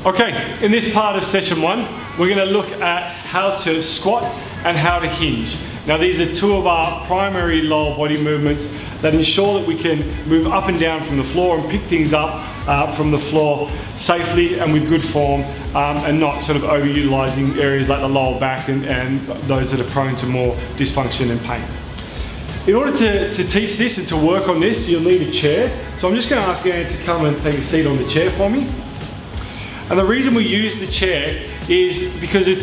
Okay, in this part of session 1, we're going to look at how to squat and how to hinge. Now these are two of our primary lower body movements that ensure that we can move up and down from the floor and pick things up from the floor safely and with good form, and not sort of overutilizing areas like the lower back and those that are prone to more dysfunction and pain. In order to teach this and to work on this, you'll need a chair. So I'm just going to ask Anne to come and take a seat on the chair for me. And the reason we use the chair is because it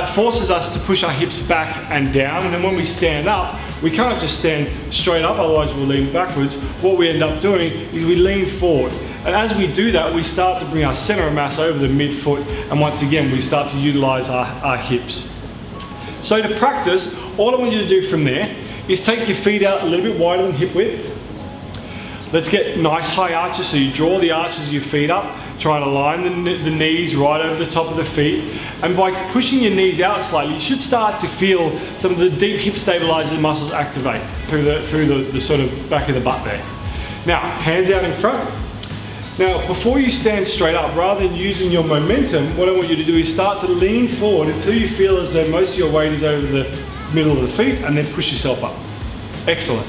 forces us to push our hips back and down, and then when we stand up, we can't just stand straight up, otherwise we'll lean backwards. What we end up doing is we lean forward. And as we do that, we start to bring our center of mass over the midfoot, and once again, we start to utilize our hips. So to practice, all I want you to do from there is take your feet out a little bit wider than hip width. Let's get nice high arches, so you draw the arches of your feet up, try and align the knees right over the top of the feet, and by pushing your knees out slightly, you should start to feel some of the deep hip stabilizer muscles activate through the sort of back of the butt there. Now, hands out in front. Now, before you stand straight up, rather than using your momentum, what I want you to do is start to lean forward until you feel as though most of your weight is over the middle of the feet, and then push yourself up. Excellent.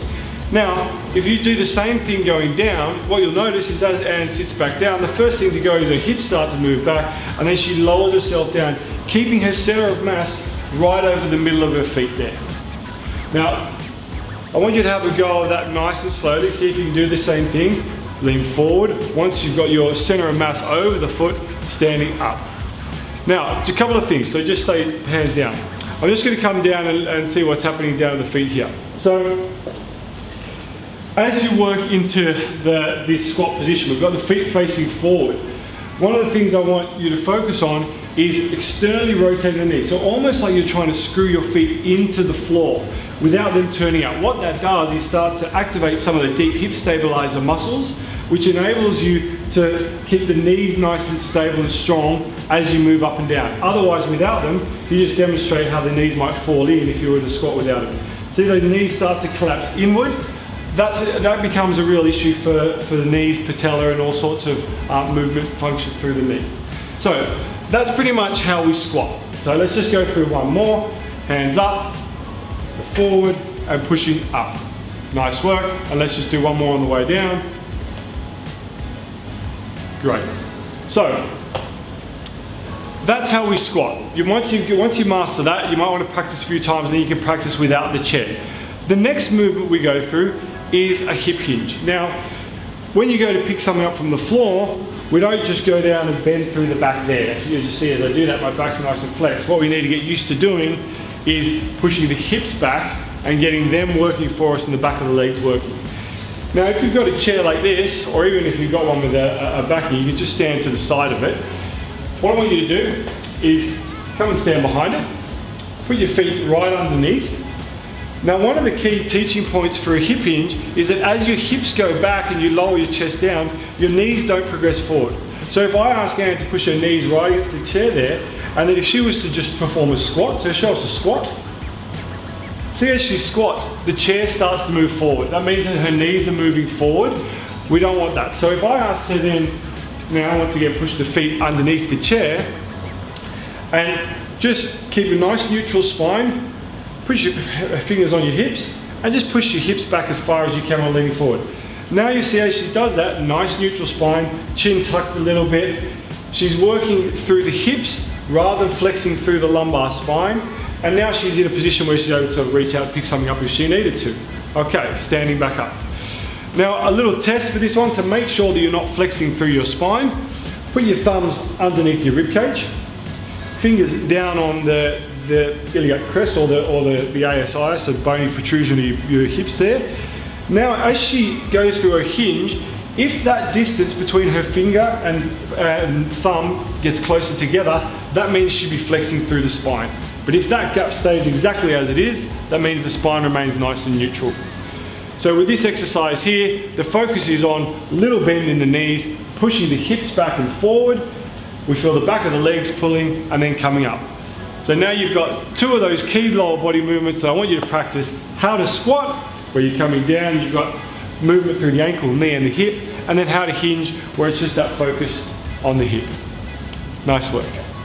Now, if you do the same thing going down, what you'll notice is as Anne sits back down, the first thing to go is her hips start to move back, and then she lowers herself down, keeping her center of mass right over the middle of her feet there. Now, I want you to have a go of that nice and slowly. See if you can do the same thing. Lean forward. Once you've got your center of mass over the foot, standing up. Now, a couple of things, so just stay hands down. I'm just going to come down and see what's happening down at the feet here. So, as you work into this squat position, we've got the feet facing forward. One of the things I want you to focus on is externally rotating the knees. So almost like you're trying to screw your feet into the floor without them turning out. What that does is start to activate some of the deep hip stabilizer muscles, which enables you to keep the knees nice and stable and strong as you move up and down. Otherwise, without them, you just demonstrate how the knees might fall in if you were to squat without them. See, those knees start to collapse inward. That becomes a real issue for the knees, patella, and all sorts of movement function through the knee. So that's pretty much how we squat. So let's just go through one more. Hands up, forward, and pushing up. Nice work. And let's just do one more on the way down. Great. So that's how we squat. Once you master that, you might want to practice a few times, and then you can practice without the chair. The next movement we go through is a hip hinge. Now, when you go to pick something up from the floor, we don't just go down and bend through the back there. You just see as I do that, my back's nice and flexed. What we need to get used to doing is pushing the hips back and getting them working for us and the back of the legs working. Now, if you've got a chair like this, or even if you've got one with a backing, you can just stand to the side of it. What I want you to do is come and stand behind it, put your feet right underneath. Now, one of the key teaching points for a hip hinge is that as your hips go back and you lower your chest down, your knees don't progress forward. So if I ask Anne to push her knees right against the chair there, and then if she was to just perform a squat, so show us a squat. See, as she squats, the chair starts to move forward. That means that her knees are moving forward. We don't want that. So if I ask her then, now once again, push the feet underneath the chair, and just keep a nice neutral spine, push your fingers on your hips, and just push your hips back as far as you can while leaning forward. Now you see as she does that, nice neutral spine, chin tucked a little bit. She's working through the hips rather than flexing through the lumbar spine. And now she's in a position where she's able to reach out and pick something up if she needed to. Okay, standing back up. Now a little test for this one to make sure that you're not flexing through your spine. Put your thumbs underneath your rib cage, fingers down on the iliac crest or the ASI, so bony protrusion of your hips there. Now as she goes through her hinge, if that distance between her finger and thumb gets closer together, that means she'll be flexing through the spine. But if that gap stays exactly as it is, that means the spine remains nice and neutral. So with this exercise here, the focus is on little bend in the knees, pushing the hips back and forward. We feel the back of the legs pulling and then coming up. So now you've got two of those key lower body movements that I want you to practice. How to squat, where you're coming down, you've got movement through the ankle, knee and the hip, and then how to hinge, where it's just that focus on the hip. Nice work.